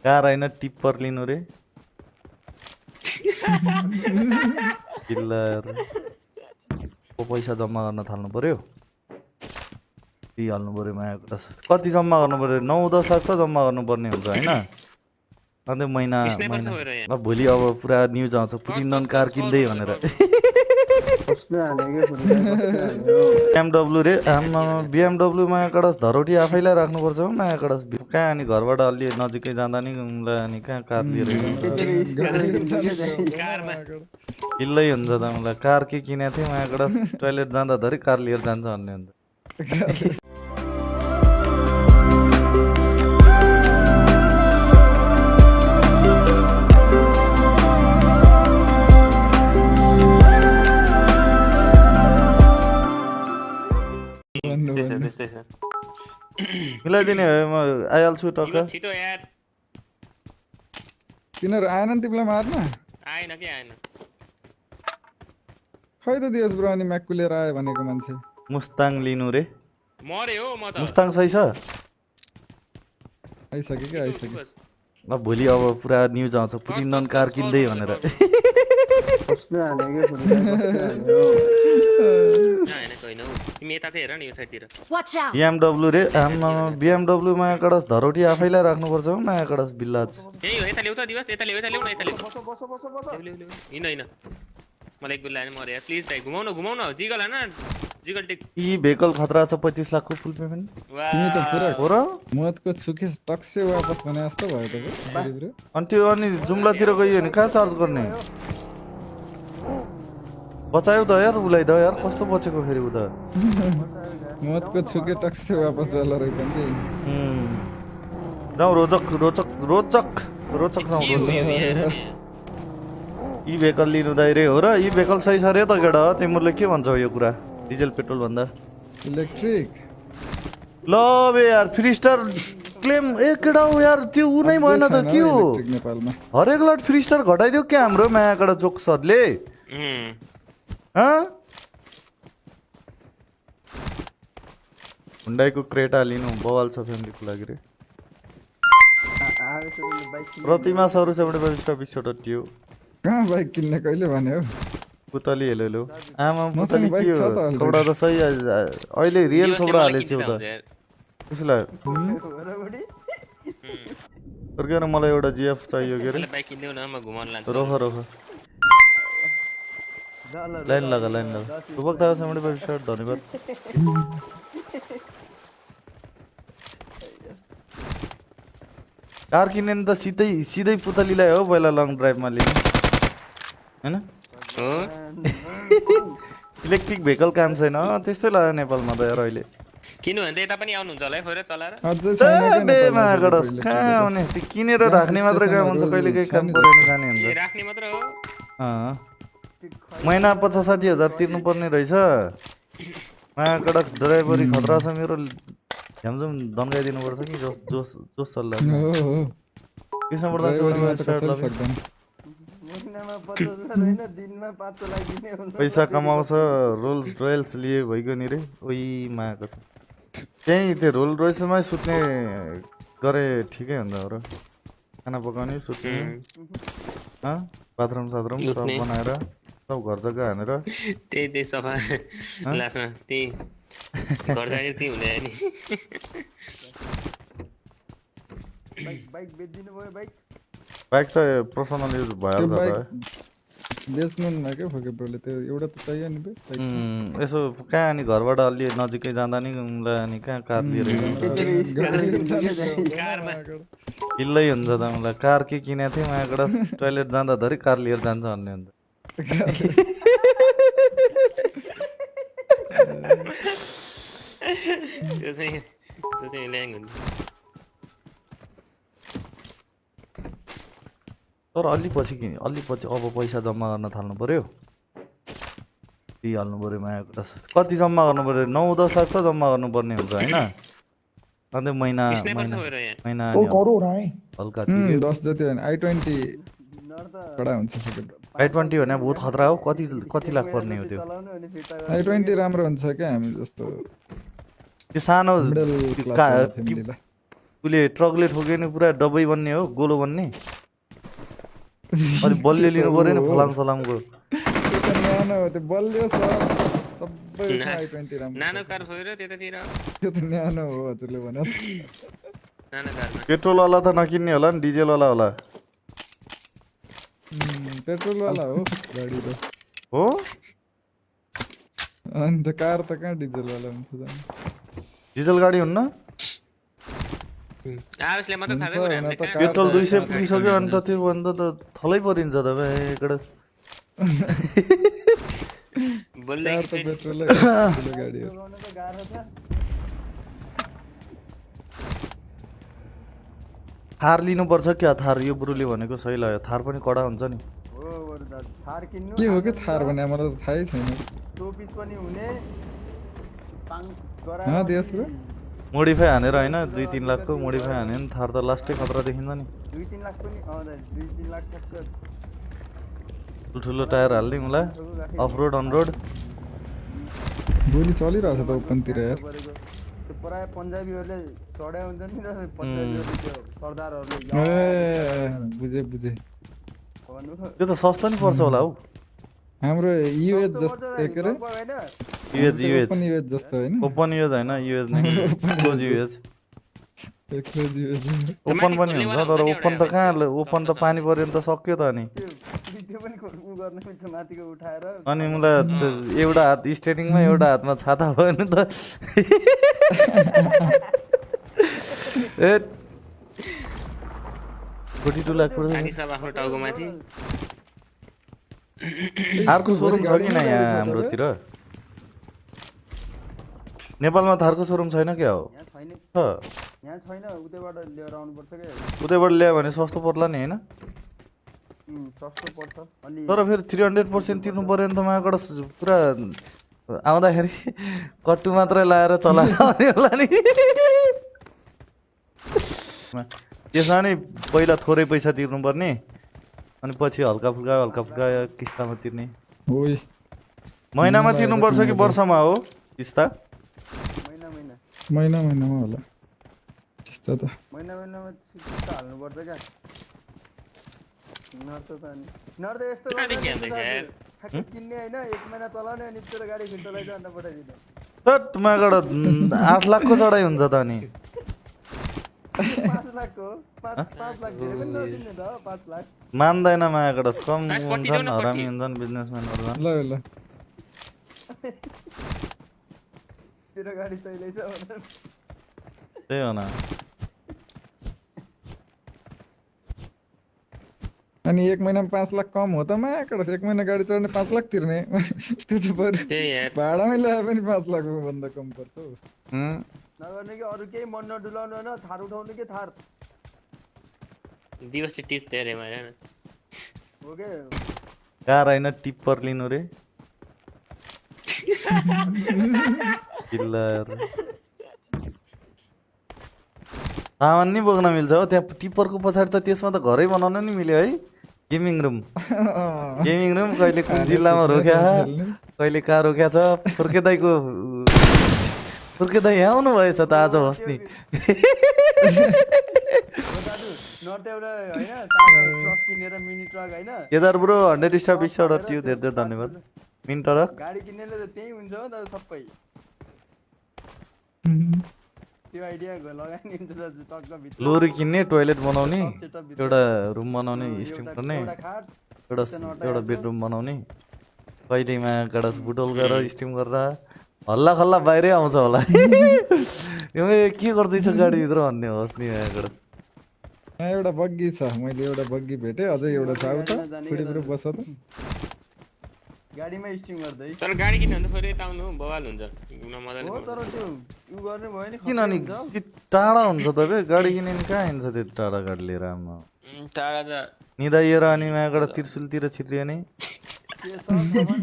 Car होइन tipper लिनु रे किल्लर पैसा जम्मा गर्न थाल्नु पर्यो दिइहाल्नु पर्यो मायाको त कति जम्मा गर्नु पर्यो 9-10 लाख त जम्मा गर्नुपर्ने हुन्छ होइन अन्त महिना भोलि अब पुरा न्युज आउँछ पुटिन नन कार किन्दै भनेर BMW रे BMW माया कडस धरोटी आफैलाई राख्नुपर्छ हो माया कडस कहाँ अनि घरबाट अलि नजिकै जाँदा नि उनलाई अनि कहाँ कार लिएर हिल्लै हुन्छ त मलाई कार के किनेको थिएँ माया कडस टोइलेट जाँदा धरि कार लिएर जान्छ भन्ने हुन्छ मिलाइदिने भए म आइहाल्छु टक्क छिटो यार तिनीहरू आएन नि तिमीलाई मार्न आएन के आएन खै त दियोस् ब्रो अनि म्याक्कु लिएर आयो भनेको मान्छे मुस्ताङ लिनु रे मरे हो म त मुस्ताङ सही छ आइसक्यो कि आइसक्यो ल भोलि अब पुरा न्युज आउँछ पुटिन नन कार किन्दै भनेर तिमी यता हेर नि यो साइडतिर BMW रे BMW माया कडस धरोटी आफैलाई राख्नुपर्छ हो माया कडस बिल्लाज यही हो यता ल्याउ त दिवस यता ल्याउ न यता ल्याउ हिँड हैन मलाई एक गुल्ला नि मरे यार प्लिज दाइ घुमाउन जिगल हैन जिगल टिक यी भेकल खतरा छ 35 लाख को फुल पेमेन्ट तिमी त पुरा हो र मतको छुके टक्से वापस भने जस्तो भयो त ब्रो अनि त्यो अनि जुम्लातिर गयो भने कहाँ चार्ज गर्ने बचायो त यार उलाई द यार कस्तो बचेको फेरि उ त मतको छुके टक्से वापस वाला रहेछ नि जाऊ रोचक जाऊ यी भेकल लिनु दाइ रे हो र यी भेकल सही छ रे त केटा तिमीहरूले के भन्छौ यो कुरा डिजल पेट्रोल भन्दा इलेक्ट्रिक ल बे यार फ्री स्टार क्लेम ए केटा हो यार त्यो उ नै भएन त के हो नेपालमा हरेक लट फ्री स्टार घटाइदियो के हाम्रो माया कडा जोक सरले हुन्डाईको क्रेटा लिनु बवाल छ फ्यामिलीको लागि रे प्रतिमा सर 75 स्टार पिक्चर थियो कहाँ बाइक किन्ने कहिले भने हो पुतली हेलो आमा पुतली के हो थोडा त सही अहिले रियल थोडा हालेछु त कसलाई सरकार मलाई एउटा जीएफ चाहियो के रे बाइक किन्देऊ न म घुमाउन लान्छु रोख लाइन लगा उपभोक्ता 75 स्टार धन्यवाद कार किन्ने त सिधै पुतलीलाई हो पहिला लङ ड्राइभमा लिने हैन इलेक्ट्रिक भेकल काम छैन त्यस्तै लाग्यो नेपालमा त यार अहिले किन्नु भने यता पनि आउनुहुन्छ होला है फेरि चलाएर अझै छैन के बेमा गडस कहाँ आउने त्यो किनेर राख्ने मात्र काम हुन्छ कहिले कहीँ काम परेन जाने हुन्छ राख्ने मात्र हो महिना 65,000 तिर्नु पर्ने रहेछ माया कडक ड्राइभरी खतरा छ मेरो झ्यामझुम दन्गाइदिनु पर्छ कि जोस चल्ला कृष्ण प्रधान चौधरीमा स्टार्ट लगे पैसा कमाउँछ रोल्स रोयल्स लिए भइगयो नि रे ओइ मायाको छ त्यही त्यो रोल रोयल्समै सुत्ने गरे ठिकै हुन्छ हो र खाना पकाउने सुत्ने बाथरुम साथरुम सब बनाएर सब घर जग्गा हानेर त्यही सफा लास्टमा त्यही घर जाने त्यही हुने नि बाइक बेच्दिनु भयो बाइक त पर्सनल युज भइहाल्छ त बेच्नु न के फके ब्रोले त्यो एउटा त चाहियो नि बे यसो कहाँ अनि घरबाट अलि नजिकै जाँदा नि उनलाई अनि कहाँ कार लिएर हिल्लै हुन्छ त मलाई कार के किनेको थिएँ माया कडस टोइलेट जाँदा धरि कार लिएर जान्छ भन्ने हुन्छ तर अलि पछि अब पैसा जम्मा गर्न थाल्नु पर्यो दिइहाल्नु पर्यो मायाको त कति जम्मा गर्नु पर्यो 9-10 लाख त जम्मा गर्नुपर्ने हुन्छ होइन अन्त महिना हल्का 10 जति होइन i20 कडा हुन्छ i20 भने बहुत खतरा हो कति लाख पर्ने हो त्यो i20 राम्रो हुन्छ क्या हामी जस्तो त्यो सानो उसले ट्रकले ठोक्यो नि पुरा डब्बै बन्ने हो गोलो बन्ने अनि बलियो लिनु पर्यो नि फलाम सलामको त्यो त न्यानो हो त्यो बलियो छ सबै उसमा i20 राम्रो नानो कार खोएर त्यतातिर त्यो त न्यानो हो हजुरले भने नानो कारमा पेट्रोल वाला त नकिन्ने होला नि डिजेल वाला होला पेट्रोल वाला हो गाडी त हो अनि त कार त कहाँ डिजल वाला हुन्छ त डिजेल गाडी हुन्न आवेशले मात्र थाहा हुन्छ, गरे हुन हामीले त कहाँ पेट्रोल कार 200 पुगिसक्यो अनि त त्यो भन्दा त थलै परिन्छ त बे एकड बोल्दै कार त कि पेट्रोलै ठुलो गाडी हो जोगाउन त गाह्रो छ थार लिनुपर्छ क्या थार यो ब्रुले भनेको सही लाग्यो थार पनि कडा हुन्छ नि हो बरु त थार किन्नु के हो कि थार भने मलाई त थाहै छैन टोपिस पनि हुने पाङ हाँ, गराएर देश र? मोडिफाई हानेर होइन 2-3 लाखको मोडिफाई हाने नि थार त लास्टै खतरा देखिन्छ नि 2-3 लाख पनि 2-3 लाख ठ्याक्क ठुल्ठुलो टायर हाल्ने मलाई अफ रोड अन रोड गोली चलिरहेछ त ओपनतिर यार गरेको त्यो प्राय पन्जाबीहरूले चढाइ हुन्छ नि र पन्जाबीहरूले त्यो सरदारहरूले ए बुझे भन्नु त्यो त सस्तो नि पर्छ होला हौ हाम्रो युएस जस्तो के रे होइन युएज ओपन युएस जस्तो होइन ओपन युएज होइन युएज नै क्लोज युएज एक्लोज युएस ओपन पनि हुन्छ तर ओपन त कहाँ ओपन त पानी पऱ्यो भने त सक्यो त अनि त्यो पनि उ गर्न मिल्छ माथिको उठाएर अनि मलाई एउटा हात स्टेटिङमा एउटा हातमा छाता भयो नि त ए 42 लाख पर्छ पानी सब आफ्नो टाउको माथि थारको सोरुम छ कि न यहाँ हाम्रोतिर नेपालमा थारको सोरुम छैन क्या हो यहाँ छैन छ यहाँ छैन उतैबाट लिएर आउनुपर्छ क्या उतैबाट ल्यायो भने सस्तो पर्ला नि होइन सस्तो पर्छ अनि तर फेरि 300% तिर्नु पर्यो नि त माबाट पुरा आउँदाखेरि कट्टु मात्रै लाएर चलाएर आउने होला नि त्यसमा नि पहिला थोरै पैसा तिर्नुपर्ने अनि पछि हल्का फुल्का किस्तामा तिर्ने ओइ महिनामा तिर्नुपर्छ कि वर्षमा हो किस्ता महिनामा होला त्यस्तो त महिनामा चित्त हाल्नुपर्छ क्या नर्त यस्तो कहाँदेखि आउँदैछ यार? ठ्याक्कै किन्ने होइन 1 महिना चलाउने अनि तेरो गाडी फिर्ता लैजा अन्त पठाइदिने तट माबाट 8 लाखको चढाइ हुन्छ त अनि 5 लाखको 5 लाख धेरै पनि नदिने त 5 लाख मान्दैन मायाबाट कम पट्टी हुन्छन् देऊ न, हरामी पट्टी। हुन्छन् बिजनेसम्यानहरू झन् ल ल तेरो गाडी तैँले छ भनेर त्यही हो न अनि 1 महिनामा 5 लाख कम हो त मायाकडा 1 महिना गाडी चढ्ने 5 लाख तिर्ने त्यो त बरु त्यही यार भाडामै ल्याए पनि 5 लाख भन्दा कम पर्छ हौ नगर्ने कि अरू केही मन नडुलाउनु होइन थार उठाउनु कि थार दिवस टिप्स धेरै मैले हो के कार होइन टिप्पर लिनु रे किल्लर सामान नि बोक्न मिल्छ हो त्यहाँ टिप्परको पछाडि त त्यसमा त घरै बनाउन नि मिल्यो है गेमिङ रुम कहिले कुन जिल्लामा रोक्या कहिले कहाँ रोक्या छ फुर्के दाइ यहाँ आउनु भएछ त आज बस्ने दाजु नर्थ एउटा होइन सानो ट्रक किनेर मिनी ट्रक होइन Kedar bro 100 star big shout थियो धेरै धेरै धन्यवाद मिन ट्रक गाडी किन्नेले त त्यही हुन्छ हो त सबै त्यो आइडिया लगानी हुन्छ दाजु टक्क भित्र लोरी किन्ने टोइलेट बनाउने सेटअप भित्र एउटा रुम बनाउने स्टिम गर्ने एउटा खाट एउटा बेडरुम बनाउने कहिलेमा गडस बुटोल गरेर स्टिम गर्दा हल्ला खल्ला बाहिरै आउँछ होला यो के गर्दैछ गाडीभित्र भन्ने होस् नि यहाँबाट यहाँ एउटा बग्गी छ मैले एउटा बग्गी भेटेँ अझै एउटा छ उता खुडीतिर बस त गाडीमा स्टिम गर्दै तर गाडी किन्नु भने फेरि यता आउनु बवाल हुन्छ घुम्न मजाले हो तर त्यो उ गर्ने भयो नि किन नि टाढा हुन्छ त बे गाडी किने नि कहाँ हिँड्छ त्यति टाढा गाडी लिएर आमा टाढा त निदाइएर अनि यहाँबाट त्रिशुलतिर छिर्लियो नि त्यो सब सामान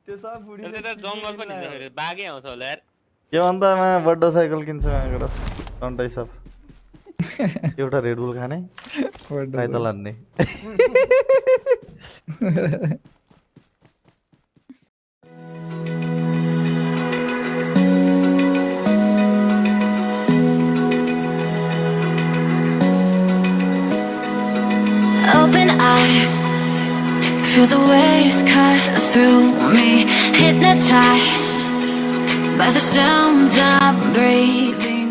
त्यो सब बुढी त्यता जङ्गल पनि हुन्छ फेरि बाघै आउँछ होला यार के भन्दा बड्डा साइकल किन्छु यहाँबाट टन्टाइ सब एउटा रेडबुल खाने काइता लान्ने Feel the waves cut through me, hypnotized by the sounds I'm breathing.